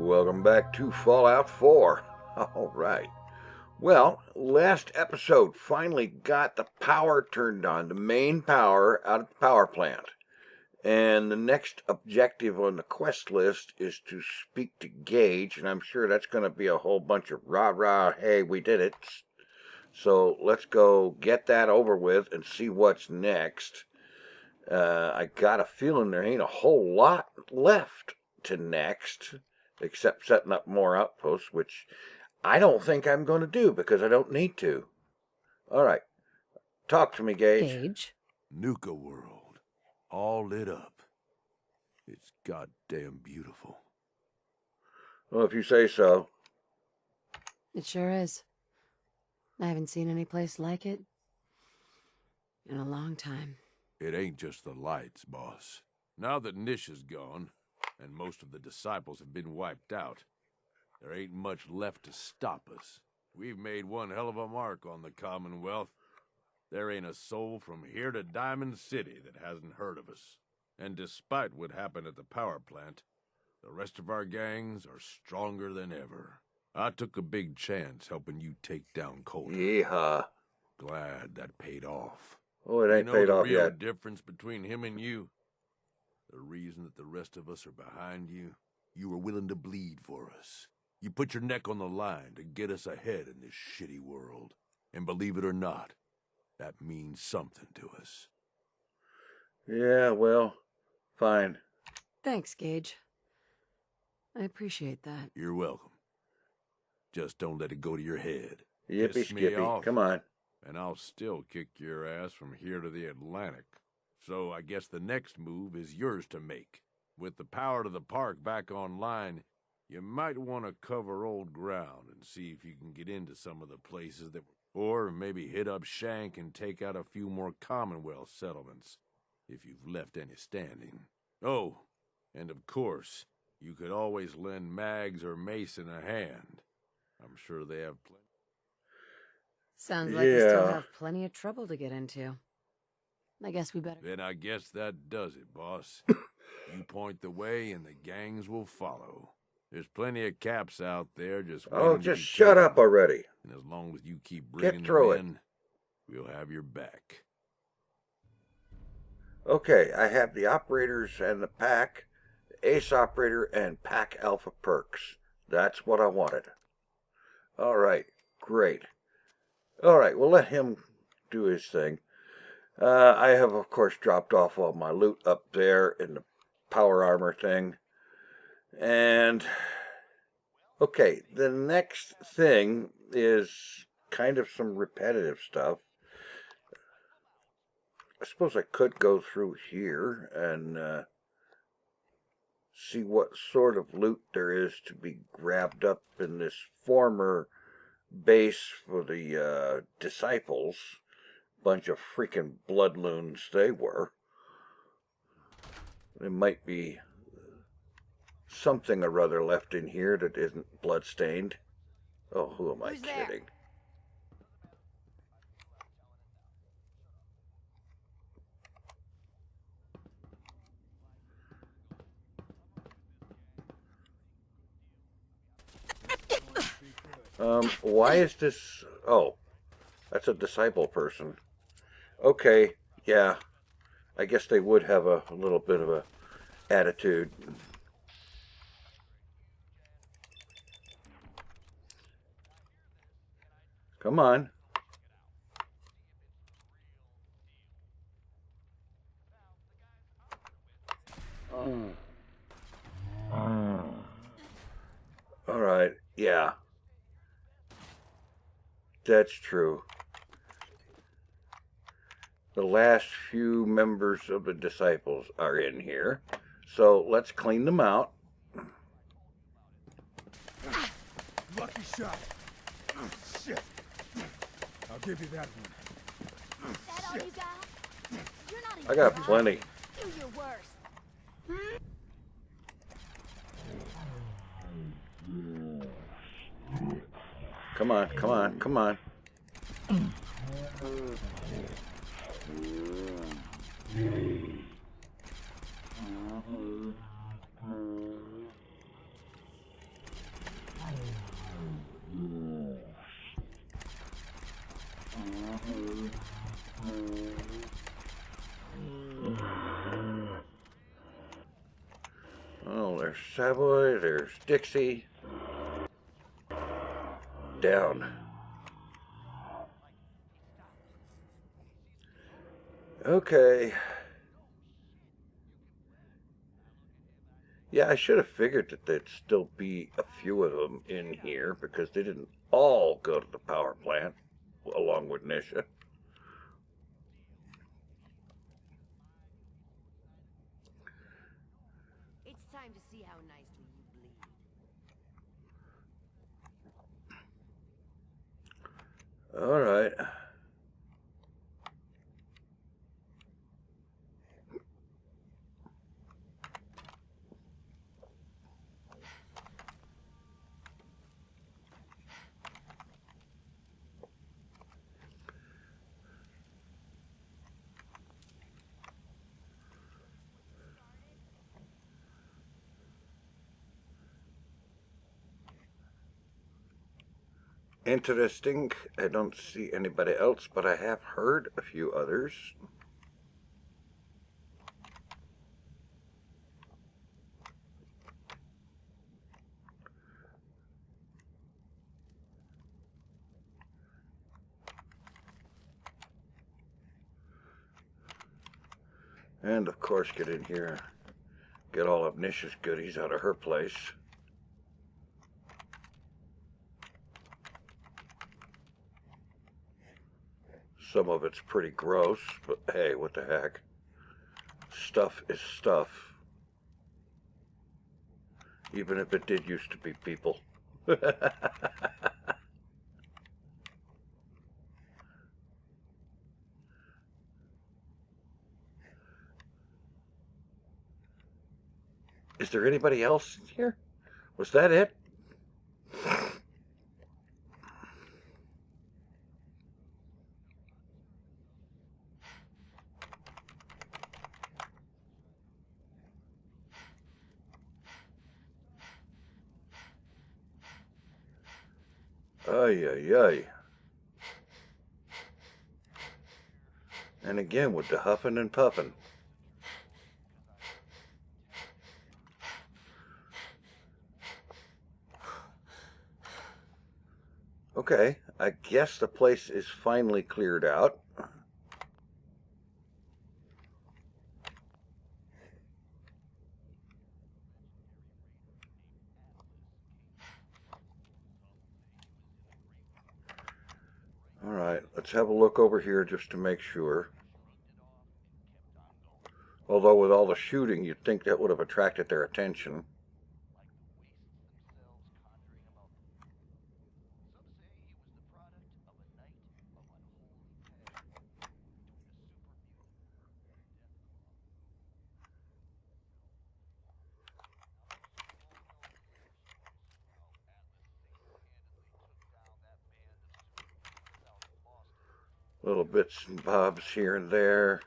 welcome back to Fallout 4. All right. Well, last episode finally got the power turned on, the main power out of the power plant. And the next objective on the quest list is to speak to Gage, and I'm sure that's going to be a whole bunch of rah-rah, hey, we did it. So let's go get that over with and see what's next. I got a feeling there ain't a whole lot left to next, except setting up more outposts, which I don't think I'm going to do because I don't need to. All right. Talk to me, Gage. Nuka World. All lit up. It's goddamn beautiful. Well, if you say so. It sure is. I haven't seen any place like it in a long time. It ain't just the lights, boss. Now that Nish is gone, and most of the disciples have been wiped out, there ain't much left to stop us. We've made one hell of a mark on the Commonwealth. There ain't a soul from here to Diamond City that hasn't heard of us. And despite what happened at the power plant, the rest of our gangs are stronger than ever. I took a big chance helping you take down Coulter. Yeehaw. Glad that paid off. Oh, it ain't paid off yet. You know the real difference between him and you? The reason that the rest of us are behind you? You were willing to bleed for us. You put your neck on the line to get us ahead in this shitty world. And believe it or not, that means something to us. Yeah, well, fine. Thanks, Gage. I appreciate that. You're welcome. Just don't let it go to your head. Yippee skippy, come on. And I'll still kick your ass from here to the Atlantic. So I guess the next move is yours to make. With the power to the park back online, you might want to cover old ground and see if you can get into some of the places that... Or maybe hit up Shank and take out a few more Commonwealth settlements, if you've left any standing. Oh, and of course, you could always lend Mags or Mason a hand. I'm sure they have plenty. Sounds like you still have plenty of trouble to get into. I guess we better... Then I guess that does it, boss. You point the way and the gangs will follow. There's plenty of caps out there just waiting. Oh, just shut up already. And as long as you keep bringing them in, we'll have your back. Okay, I have the operators and the pack, the ace operator and pack alpha perks. That's what I wanted. All right, great. All right, we'll let him do his thing. I have, of course, dropped off all my loot up there in the power armor thing. And, okay, the next thing is kind of some repetitive stuff. I suppose I could go through here and see what sort of loot there is to be grabbed up in this former base for the disciples. Bunch of freaking bloodloons they were. There might be something or other left in here that isn't bloodstained. Oh, who am I kidding? Why is this... Oh, that's a disciple person. Okay, yeah. I guess they would have a little bit of a attitude. Come on. All right, yeah. That's true. The last few members of the disciples are in here. So let's clean them out. Lucky shot. Shit. I'll give you that one. Is that all you got? You're not I got plenty. Do your worst. Come on, come on, come on. Savoy, there's Dixie. Down. Okay. Yeah, I should have figured that there'd still be a few of them in here because they didn't all go to the power plant along with Nisha. It's time to see how nicely you bleed. All right. Interesting. I don't see anybody else, but I have heard a few others. And of course, get in here, get all of Nisha's goodies out of her place. Some of it's pretty gross, but hey, what the heck? Stuff is stuff. Even if it did used to be people. Is there anybody else in here? Was that it? Ay, ay, ay. And again with the huffing and puffing. Okay, I guess the place is finally cleared out. All right, let's have a look over here just to make sure. Although with all the shooting, you'd think that would have attracted their attention. Little bits and bobs here and there.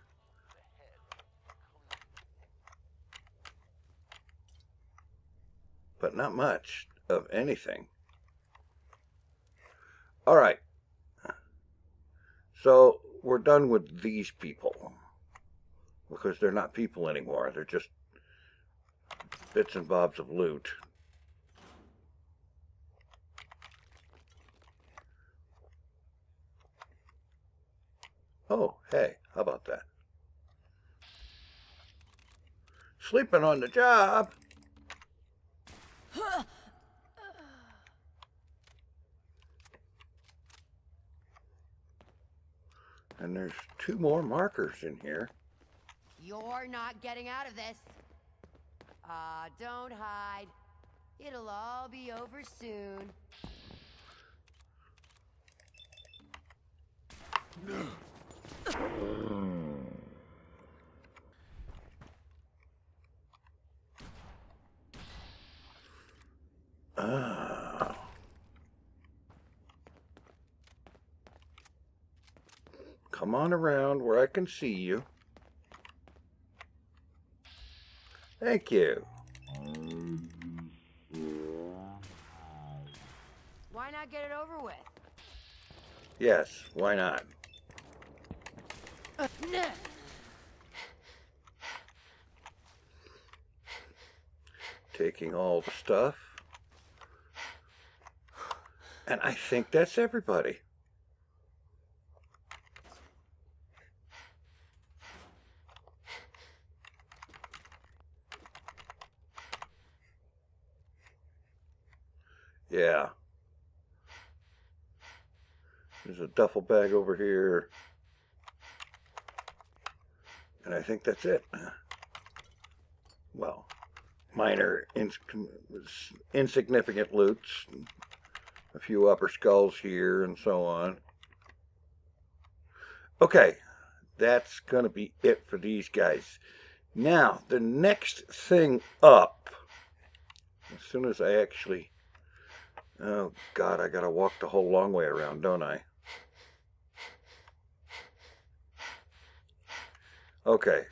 But not much of anything. All right. So we're done with these people. Because they're not people anymore. They're just bits and bobs of loot. Oh, hey, how about that? Sleeping on the job. And there's 2 more markers in here. You're not getting out of this. Don't hide. It'll all be over soon. Ah. Come on around where I can see you. Thank you. Why not get it over with? Yes, why not? taking all the stuff. And I think that's everybody. Yeah. There's a duffel bag over here. And I think that's it. Well, minor, insignificant loots. A few upper skulls here and so on. Okay, that's going to be it for these guys. Now, the next thing up, as soon as I actually... Oh, God, I got to walk the whole long way around, don't I? Okay,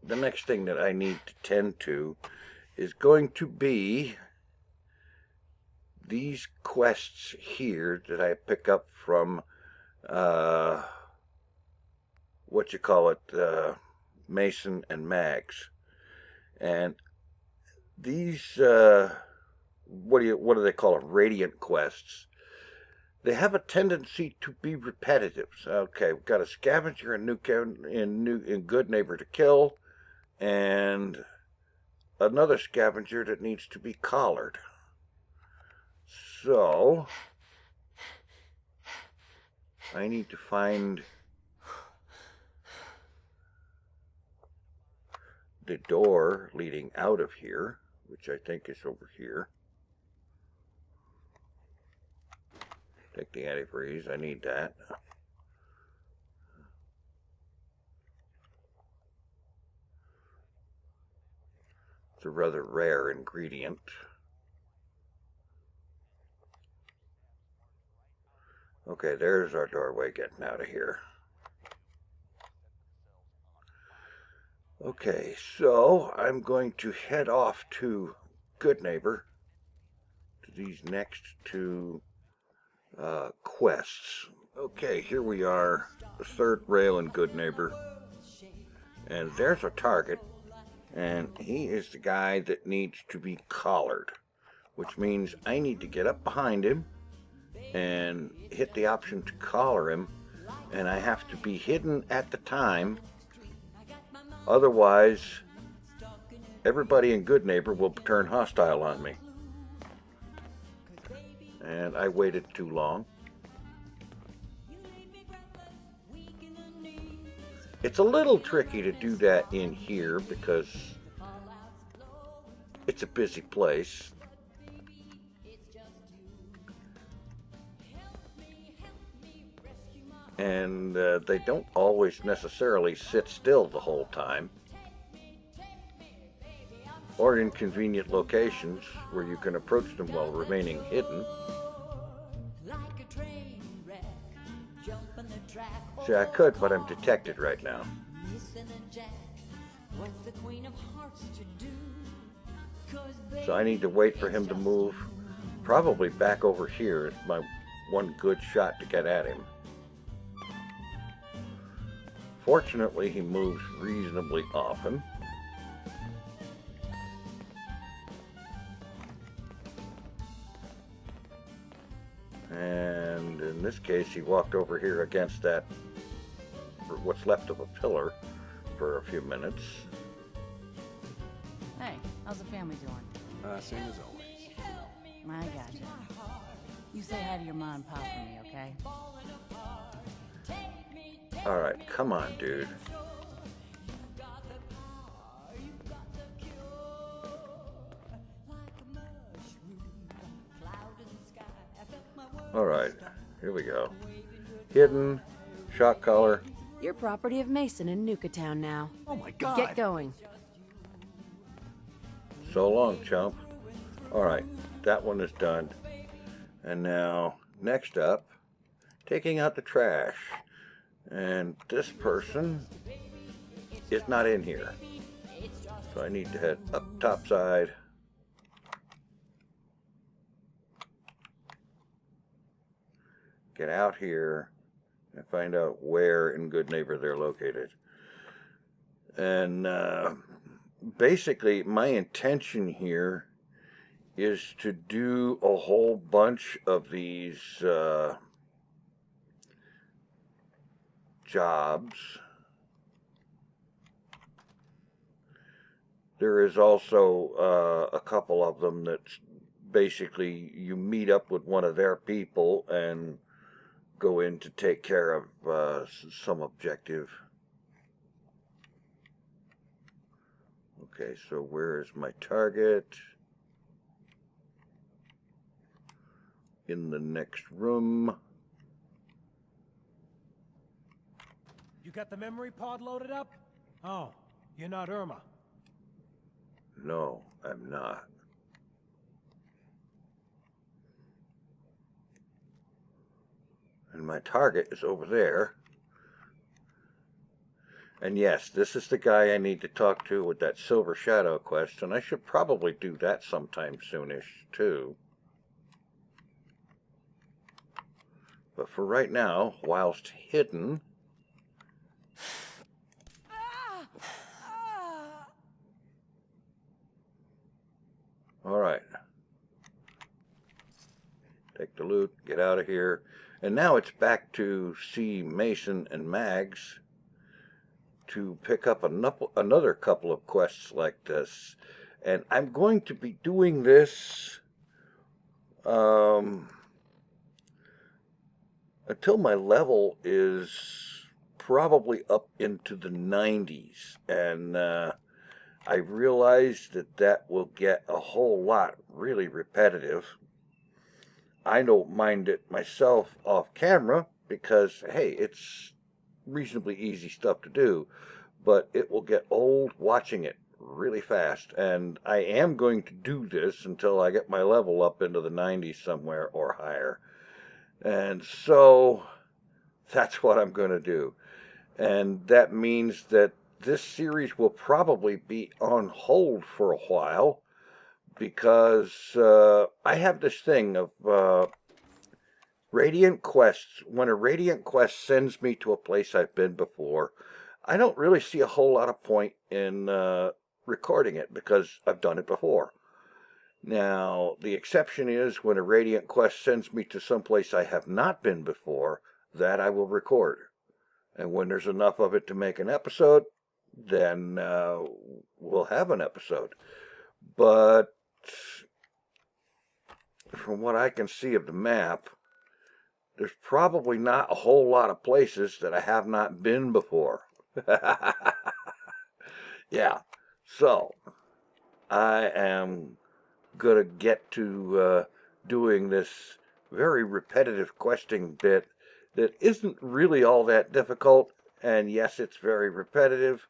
the next thing that I need to tend to is going to be these quests here that I pick up from, Mason and Mags. And these, what do they call it? Radiant quests. They have a tendency to be repetitive. So, okay, we've got a scavenger in Good Neighbor to kill, and another scavenger that needs to be collared. So, I need to find the door leading out of here, which I think is over here. Take the antifreeze, I need that. It's a rather rare ingredient. Okay, there's our doorway getting out of here. Okay, so I'm going to head off to Good Neighbor, to these next two quests. Okay, here we are, the third rail in Good Neighbor, and there's a target, and he is the guy that needs to be collared, which means I need to get up behind him and hit the option to collar him, and I have to be hidden at the time. Otherwise, everybody in Good Neighbor will turn hostile on me. And I waited too long. It's a little tricky to do that in here because it's a busy place. And they don't always necessarily sit still the whole time, or in convenient locations where you can approach them while remaining hidden. See, I could, but I'm detected right now. So I need to wait for him to move, probably back over here is my one good shot to get at him. Fortunately, he moves reasonably often. And in this case, he walked over here against that, what's left of a pillar, for a few minutes. Hey, how's the family doing? Same as always. I gotcha. You say hi to your mom and pop for me, okay? Alright, come on, dude. Alright, here we go. Hidden, shot collar. You're property of Mason in Nuka Town now. Oh my God! Get going. So long, chump. Alright, that one is done. And now, next up, taking out the trash. And this person is not in here. So I need to head up top side. Get out here and find out where in Good Neighbor they're located. And basically, my intention here is to do a whole bunch of these jobs. There is also a couple of them that's basically you meet up with one of their people and go in to take care of some objective. Okay, so where is my target? In the next room. You got the memory pod loaded up? Oh, you're not Irma. No, I'm not. And my target is over there. And yes, this is the guy I need to talk to with that Silver Shadow quest, and I should probably do that sometime soonish, too. But for right now, whilst hidden... Alright. Take the loot, get out of here. And now it's back to see Mason and Mags to pick up another couple of quests like this. And I'm going to be doing this until my level is probably up into the 90s. And I realize that will get a whole lot really repetitive. I don't mind it myself off camera because, hey, it's reasonably easy stuff to do, but it will get old watching it really fast. And I am going to do this until I get my level up into the 90s somewhere or higher. And so that's what I'm going to do. And that means that this series will probably be on hold for a while because I have this thing of Radiant quests. When a Radiant quest sends me to a place I've been before, I don't really see a whole lot of point in recording it because I've done it before. Now, the exception is when a Radiant quest sends me to some place I have not been before, that I will record. And when there's enough of it to make an episode, then we'll have an episode. But from what I can see of the map, there's probably not a whole lot of places that I have not been before. Yeah, so I am going to get to doing this very repetitive questing bit that isn't really all that difficult. And yes, it's very repetitive,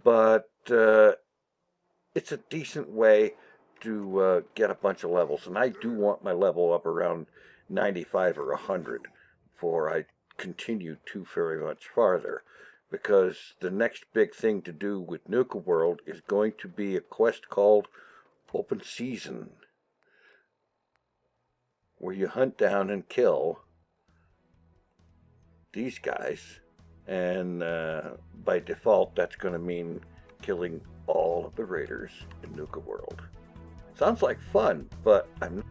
but it's a decent way to get a bunch of levels. And I do want my level up around 95 or 100 before I continue too very much farther. Because the next big thing to do with Nuka World is going to be a quest called Open Season, where you hunt down and kill these guys. And by default, that's going to mean killing all of the raiders in Nuka World. Sounds like fun, but I'm not